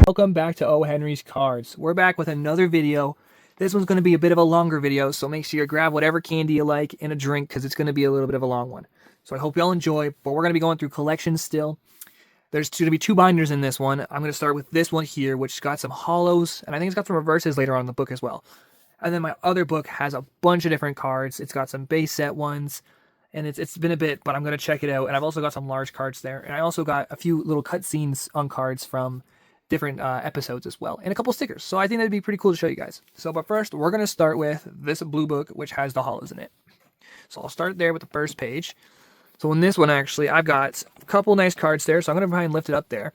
Welcome back to Henry's Cards. We're back with another video. This one's going to be a bit of a longer video, so make sure you grab whatever candy you like and a drink because it's going to be a little bit of a long one. So I hope you all enjoy, but we're going to be going through collections still. There's going to be 2 binders in this one. I'm going to start with this one here, which got some holos, and I think it's got some reverses later on in the book as well. And then my other book has a bunch of different cards. It's got some base set ones, and it's been a bit, but I'm going to check it out. And I've also got some large cards there, and I also got a few little cutscenes on cards from different episodes as well, and a couple stickers. So I think that'd be pretty cool to show you guys. So, but first, we're going to start with this blue book, which has the holos in it. So I'll start there with the first page. So in this one, actually, I've got a couple nice cards there, so I'm going to try and lift it up there.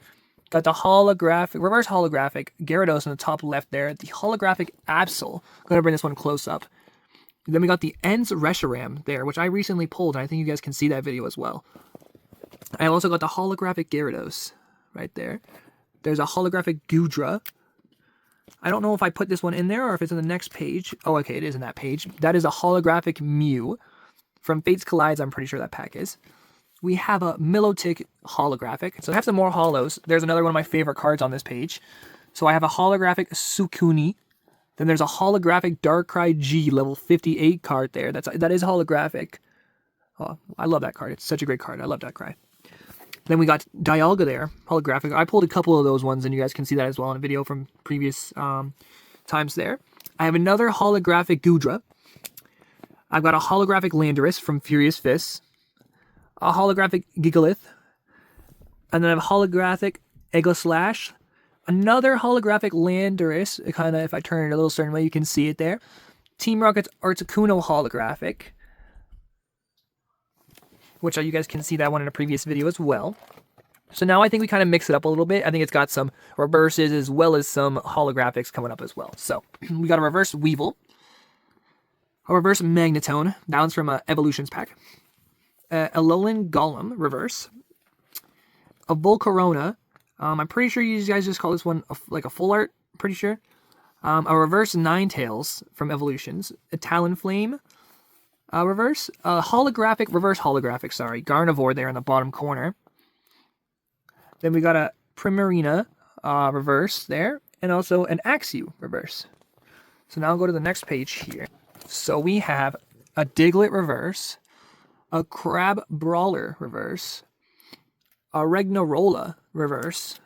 Got the holographic, reverse holographic Gyarados in the top left there. The holographic Absol. I'm going to bring this one close up. Then we got the Ens Reshiram there, which I recently pulled, and I think you guys can see that video as well. I also got the holographic Gyarados right there. There's a holographic Gudra. I don't know if I put this one in there or if it's in the next page. Oh, okay, it is in that page. That is a holographic Mew. From Fates Collides, I'm pretty sure that pack is. We have a Milotic holographic. So I have some more holos. There's another one of my favorite cards on this page. So I have a holographic Sukuni. Then there's a holographic Darkrai G level 58 card there. That is holographic. Oh, I love that card. It's such a great card. I love Darkrai. Then we got Dialga there, holographic. I pulled a couple of those ones, and you guys can see that as well in a video from previous times there. I have another holographic Gudra. I've got a holographic Landorus from Furious Fists. A holographic Gigalith. And then I have a holographic Slash. Another holographic Landorus. Kind of, if I turn it a little certain way, you can see it there. Team Rocket's Articuno holographic, which you guys can see that one in a previous video as well. So now I think we kind of mix it up a little bit. I think it's got some reverses as well as some holographics coming up as well. So we got a reverse Weevil, a reverse Magnetone, that one's from Evolutions pack, a Alolan Golem reverse, a Volcarona. I'm pretty sure you guys just call this one like a full art, pretty sure. A reverse Ninetales from Evolutions, a Talonflame, reverse holographic, sorry, Gardevoir there in the bottom corner. Then we got a Primarina reverse there, and also an Axew reverse. So now I'll go to the next page here. So we have a Diglett reverse, a Crab Brawler reverse, a Regnarola reverse,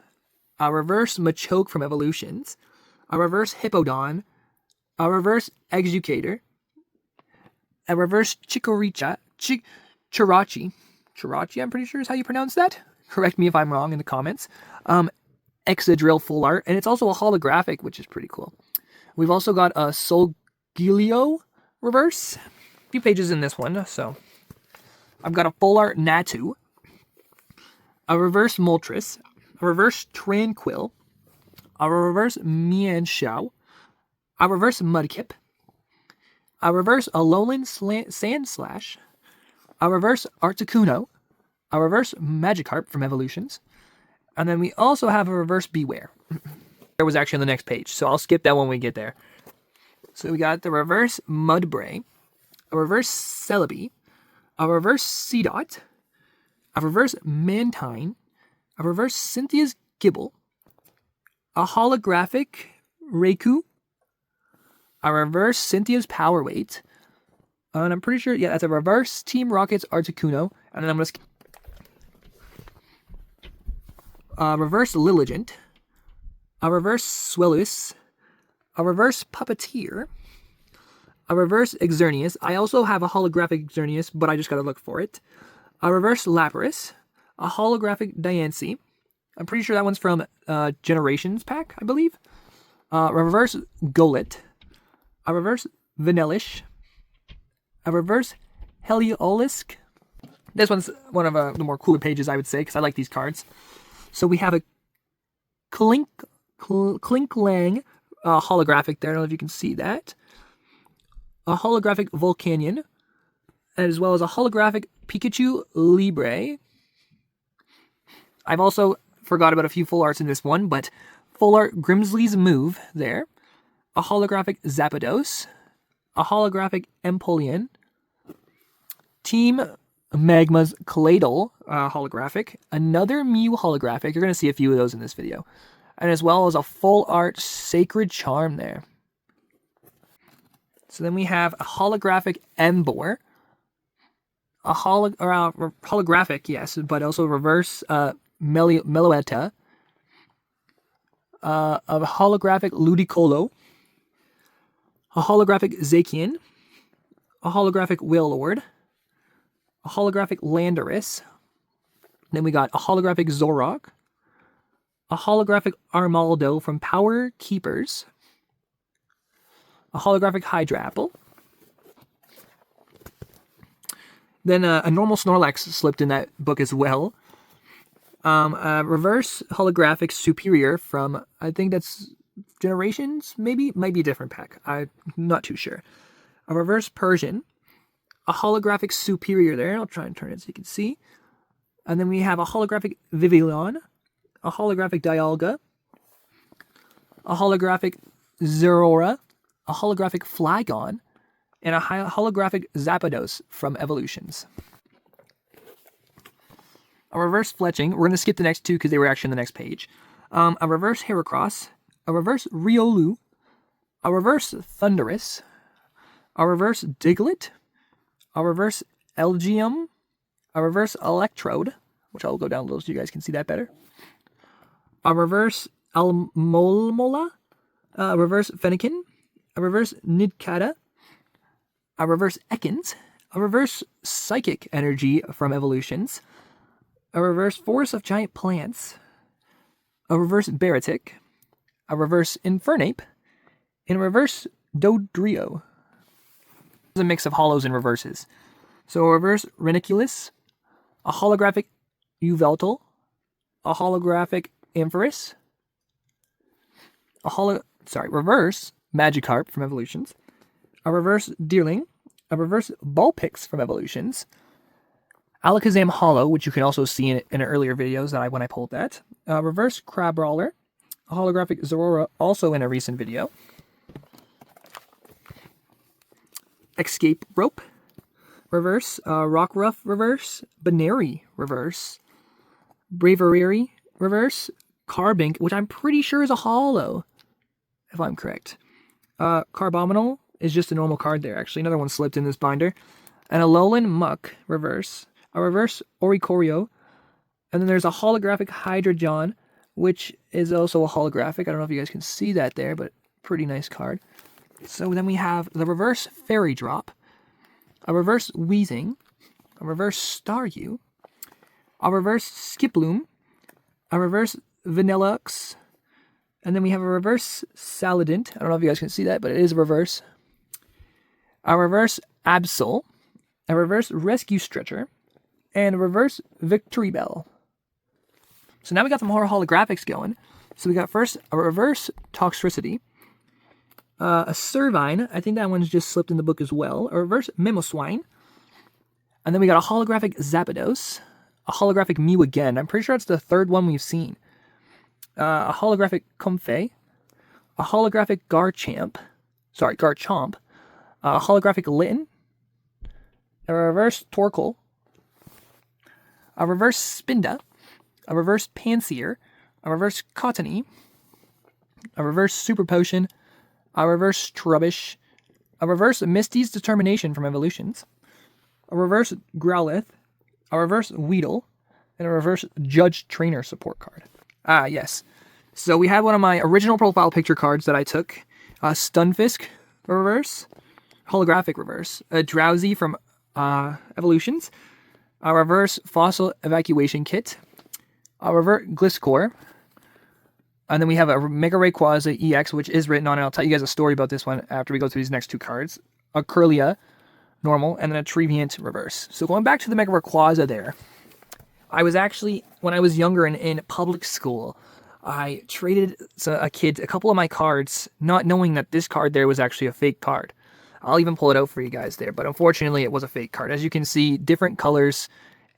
a reverse Machoke from Evolutions, a reverse Hippowdon, a reverse Executor, a reverse Chirachi, I'm pretty sure is how you pronounce that. Correct me if I'm wrong in the comments. Excadrill full art, and it's also a holographic, which is pretty cool. We've also got a Solgaleo reverse. A few pages in this one, so I've got a full art Natu, a reverse Moltres, a reverse Tranquil, a reverse Mienshao, a reverse Mudkip, a reverse Alolan Sandslash, a reverse Articuno, a reverse Magikarp from Evolutions, and then we also have a reverse Beware. There was actually on the next page, so I'll skip that when we get there. So we got the reverse Mudbray, a reverse Celebi, a reverse Seedot, a reverse Mantine, a reverse Cynthia's Gibble, a holographic Raikou, a reverse Cynthia's Power Weight, and I'm pretty sure, yeah, that's a reverse Team Rocket's Articuno, and then I'm going to reverse Lilligant, a reverse Swellows, a reverse Puppeteer, a reverse Xerneas. I also have a holographic Xerneas, but I just gotta look for it. A reverse Lapras, a holographic Diancie. I'm pretty sure that one's from Generations pack, I believe. A reverse Golett, a reverse Vanillish, a reverse Heliolisk. This one's one of the more cooler pages, I would say, because I like these cards. So we have a Klinklang holographic there. I don't know if you can see that. A holographic Volcanion, as well as a holographic Pikachu Libre. I've also forgot about a few full arts in this one, but full art Grimsley's Move there. A holographic Zapdos. a holographic Empoleon, Team Magma's Claydol holographic, another Mew holographic. You're going to see a few of those in this video. And as well as a full art Sacred Charm there. So then we have a holographic Emboar, a holographic, yes, but also reverse Meloetta, a holographic Ludicolo, a holographic Zacian, a holographic Wailord, a holographic Landorus, then we got a holographic Zoroark, a holographic Armaldo from Power Keepers, a holographic Hydrapple, then a normal Snorlax slipped in that book as well, a reverse holographic Superior from, I think that's Generations, maybe? Might be a different pack, I'm not too sure. A reverse Persian, a holographic Superior there, I'll try and turn it so you can see, and then we have a holographic Vivillon, a holographic Dialga, a holographic Zeraora, a holographic Flygon, and a holographic Zapdos from Evolutions. A reverse Fletching, we're going to skip the next two because they were actually on the next page. A reverse Heracross, a reverse Riolu, a reverse Thundurus, a reverse Diglett, a reverse Elgium, a reverse Electrode, which I'll go down a little so you guys can see that better, a reverse Almolmola, a reverse Fennekin, a reverse Nidcata, a reverse Ekans, a reverse Psychic Energy from Evolutions, a reverse Force of Giant Plants, a reverse Baratic, a reverse Infernape, and a reverse Dodrio. It's a mix of holos and reverses. So a reverse Reniculus, a holographic Yveltal, a holographic Ampharis, reverse Magikarp from Evolutions, a reverse Deerling, a reverse Vulpix from Evolutions, Alakazam Holo, which you can also see in earlier videos when I pulled that, a reverse Crabrawler, a holographic Zeraora, also in a recent video, Escape Rope, reverse Rockruff, reverse Baneri, reverse Braviary, reverse Carbink, which I'm pretty sure is a holo, if I'm correct. Carbonal is just a normal card there, actually. Another one slipped in this binder. And a Alolan Muck, reverse. A reverse Oricorio. And then there's a holographic Hydreigon, which is also a holographic. I don't know if you guys can see that there, but pretty nice card. So then we have the reverse Fairy Drop, a reverse Weezing, a reverse Staryu, a reverse Skiploom, a reverse Vanillux, and then we have a reverse Saladin. I don't know if you guys can see that, but it is a reverse. A reverse Absol, a reverse Rescue Stretcher, and a reverse Victreebel. So now we got some more holographics going. So we got first a reverse Toxtricity, a Servine, I think that one's just slipped in the book as well, a reverse Mimoswine, and then we got a holographic Zapdos, a holographic Mew again. I'm pretty sure it's the third one we've seen. A holographic Comfey, a holographic Garchomp, a holographic Litten, a reverse Torkoal, a reverse Spinda, a reverse Pansear, a reverse Cottony, a reverse Super Potion, a reverse Trubbish, a reverse Misty's Determination from Evolutions, a reverse Growlithe, a reverse Weedle, and a reverse Judge Trainer support card. Ah, yes. So we have one of my original profile picture cards that I took. Stunfisk reverse, holographic reverse, a Drowsy from Evolutions, a reverse Fossil Evacuation Kit, a reverse Gliscor, and then we have a Mega Rayquaza EX, which is written on it. I'll tell you guys a story about this one after we go through these next two cards. A Kirlia, normal, and then a Trevenant reverse. So going back to the Mega Rayquaza there, I was actually, when I was younger and in public school, I traded a kid a couple of my cards, not knowing that this card there was actually a fake card. I'll even pull it out for you guys there, but unfortunately it was a fake card. As you can see, different colors,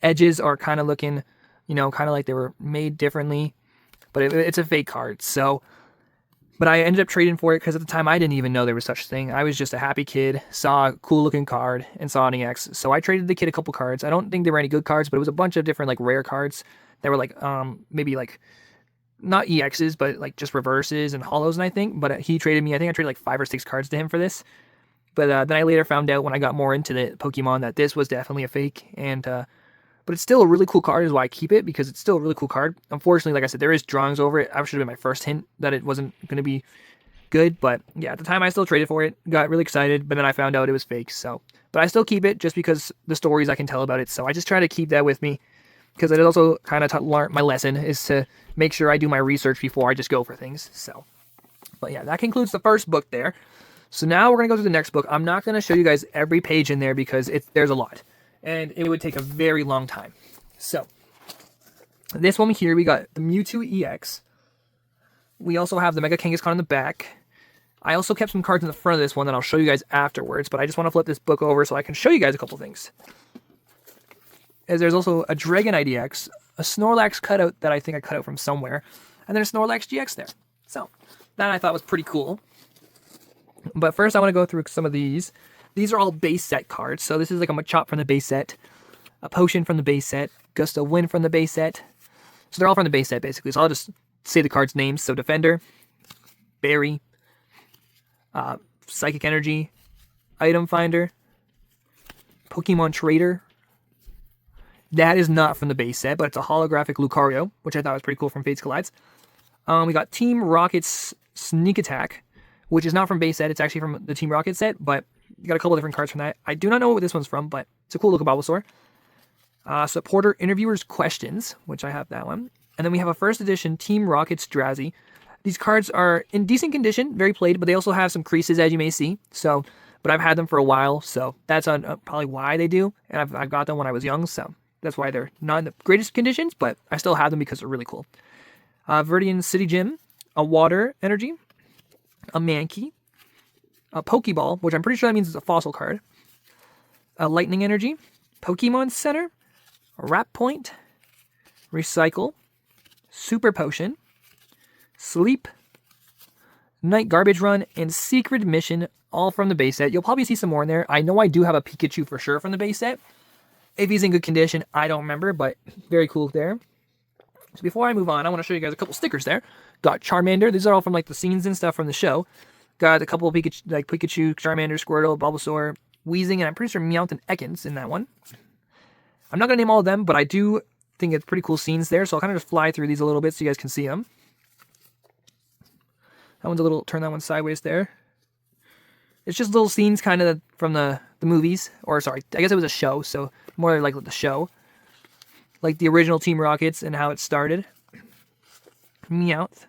edges are kind of looking, kind of like they were made differently, but it's a fake card. So But I ended up trading for it because at the time I didn't even know there was such a thing. I was just a happy kid, saw a cool looking card, and saw an EX. So I traded the kid a couple cards. I don't think they were any good cards, but it was a bunch of different like rare cards that were like maybe like not EXs, but like just reverses and holos. And I think, but he traded me. I think I traded like 5 or 6 cards to him for this. But then I later found out when I got more into the Pokemon that this was definitely a fake. And but it's still a really cool card, is why I keep it, because it's still a really cool card. Unfortunately, like I said, there is drawings over it. I should have been my first hint that it wasn't going to be good. But yeah, at the time I still traded for it, got really excited, but then I found out it was fake. So, but I still keep it just because the stories I can tell about it. So I just try to keep that with me, because it also kind of learned my lesson is to make sure I do my research before I just go for things. So, but yeah, that concludes the first book there. So now we're going to go through the next book. I'm not going to show you guys every page in there because there's a lot, and it would take a very long time. So, this one here, we got the Mewtwo EX. We also have the Mega Kangaskhan on the back. I also kept some cards in the front of this one that I'll show you guys afterwards, but I just want to flip this book over so I can show you guys a couple things. As there's also a Dragonite EX, a Snorlax cutout that I think I cut out from somewhere, and then a Snorlax GX there. So, that I thought was pretty cool. But first I want to go through some of these. These are all base set cards. So this is like a Machop from the base set, a Potion from the base set, Gust of Wind from the base set. So they're all from the base set basically. So I'll just say the cards' names. So Defender, Berry, Psychic Energy, Item Finder, Pokemon Trader. That is not from the base set, but it's a holographic Lucario, which I thought was pretty cool from Fates Collides. We got Team Rocket's Sneak Attack, which is not from base set. It's actually from the Team Rocket set, but you got a couple different cards from that. I do not know what this one's from, but it's a cool looking Bulbasaur. Supporter Interviewer's Questions, which I have that one. And then we have a first edition Team Rocket's Drowsy. These cards are in decent condition, very played, but they also have some creases, as you may see. So, but I've had them for a while, so that's probably why they do. And I've got them when I was young, so that's why they're not in the greatest conditions, but I still have them because they're really cool. Verdian City Gym, a Water Energy, a Mankey, a Pokeball, which I'm pretty sure that means it's a fossil card, a Lightning Energy, Pokemon Center, a Wrap Point, Recycle, Super Potion, Sleep, Night Garbage Run, and Secret Mission, all from the base set. You'll probably see some more in there. I know I do have a Pikachu for sure from the base set. If he's in good condition, I don't remember, but very cool there. So before I move on, I want to show you guys a couple stickers there. Got Charmander. These are all from like the scenes and stuff from the show. Got a couple of Pikachu, Charmander, Squirtle, Bulbasaur, Weezing, and I'm pretty sure Meowth and Ekans in that one. I'm not going to name all of them, but I do think it's pretty cool scenes there, so I'll kind of just fly through these a little bit so you guys can see them. That one's a little, turn that one sideways there. It's just little scenes kind of from the movies, or sorry, I guess it was a show, so more like the show. Like the original Team Rockets and how it started. Meowth.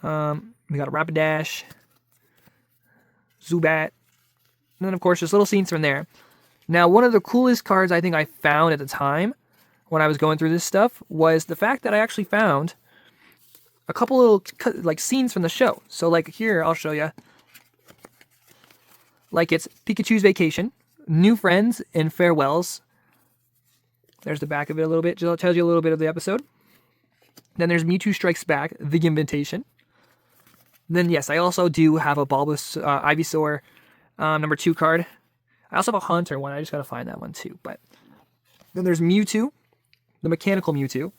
We got a Rapidash, Zubat, and then of course just little scenes from there. Now, one of the coolest cards I think I found at the time when I was going through this stuff was the fact that I actually found a couple little like scenes from the show. So like here, I'll show you. Like it's Pikachu's Vacation, New Friends, and Farewells. There's the back of it a little bit. It tells you a little bit of the episode. Then there's Mewtwo Strikes Back, The Invitation. Then, yes, I also do have a Ivysaur number 2 card. I also have a Haunter one. I just got to find that one too. But then there's Mewtwo, the Mechanical Mewtwo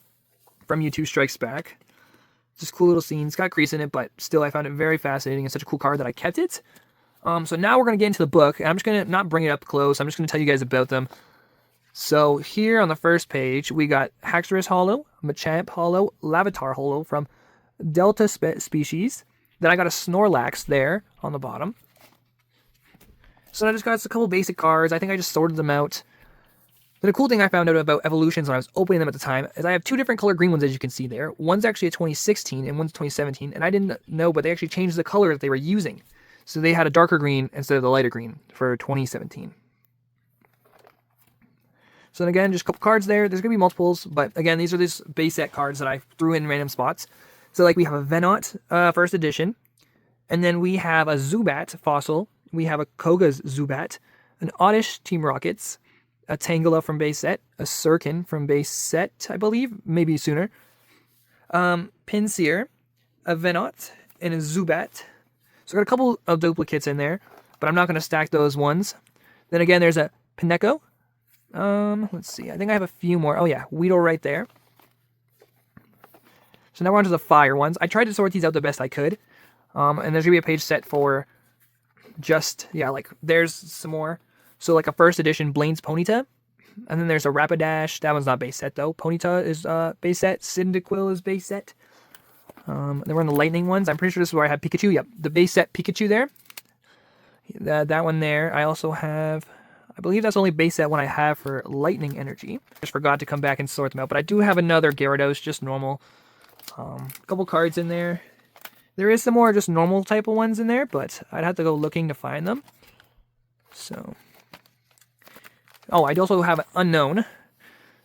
from Mewtwo Strikes Back. Just cool little scenes. Got crease in it, but still I found it very fascinating and such a cool card that I kept it. So now we're going to get into the book. And I'm just going to not bring it up close. I'm just going to tell you guys about them. So here on the first page, we got Haxorus Holo, Machamp Holo, Lavatar Holo from Delta Species. Then I got a Snorlax there on the bottom. So I just got a couple basic cards. I think I just sorted them out. But the cool thing I found out about evolutions when I was opening them at the time is I have 2 different color green ones, as you can see there. One's actually a 2016 and one's 2017. And I didn't know, but they actually changed the color that they were using. So they had a darker green instead of the lighter green for 2017. So then again, just a couple cards there. There's going to be multiples, but again, these are these base set cards that I threw in random spots. So like we have a Venonat first edition, and then we have a Zubat fossil. We have a Koga's Zubat, an Oddish Team Rockets, a Tangela from base set, a Sirkin from base set, I believe, maybe sooner. Pinsir, a Venot, and a Zubat. So I got a couple of duplicates in there, but I'm not going to stack those ones. Then again, there's a Pineco. Let's see. I think I have a few more. Oh yeah, Weedle right there. So now we're on to the fire ones. I tried to sort these out the best I could. And there's going to be a page set for just, yeah, like there's some more. So like a first edition Blaine's Ponyta. And then there's a Rapidash. That one's not base set though. Ponyta is base set. Cyndaquil is base set. Then we're on the lightning ones. I'm pretty sure this is where I have Pikachu. Yep, the base set Pikachu there. That one there. I also have, I believe that's the only base set one I have for lightning energy. Just forgot to come back and sort them out. But I do have another Gyarados, just normal. A couple cards in there. There is some more just normal type of ones in there, but I'd have to go looking to find them. So, oh, I also have an unknown.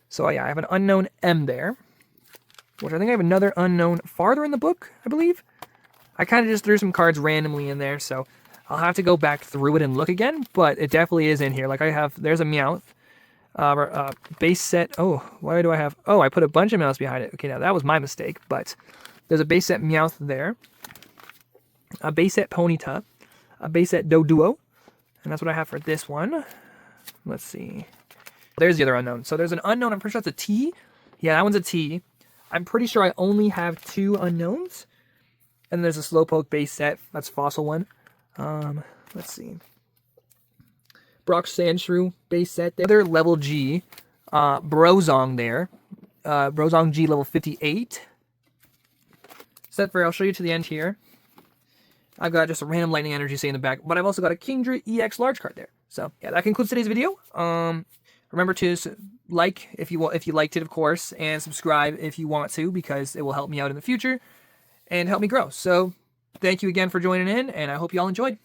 So yeah, I have an unknown M there, which I think I have another unknown farther in the book, I believe. I kind of just threw some cards randomly in there, so I'll have to go back through it and look again, but it definitely is in here. Like I have, there's a Meowth. Base set, oh, why do I have, oh, I put a bunch of Meowths behind it. Okay, now that was my mistake, but there's a base set Meowth there. A base set Ponyta. A base set Doduo. And that's what I have for this one. Let's see. There's the other unknown. So there's an unknown, I'm pretty sure that's a T. Yeah, that one's a T. I'm pretty sure I only have 2 unknowns. And there's a Slowpoke base set. That's Fossil one. Let's see. Brock Sandshrew base set. The other level G. Brozong there. Brozong G level 58. Set for, I'll show you to the end here. I've got just a random lightning energy say in the back, but I've also got a Kingdra EX large card there. So yeah, that concludes today's video. Remember to like if you liked it, of course, and subscribe if you want to, because it will help me out in the future and help me grow. So thank you again for joining in, and I hope you all enjoyed.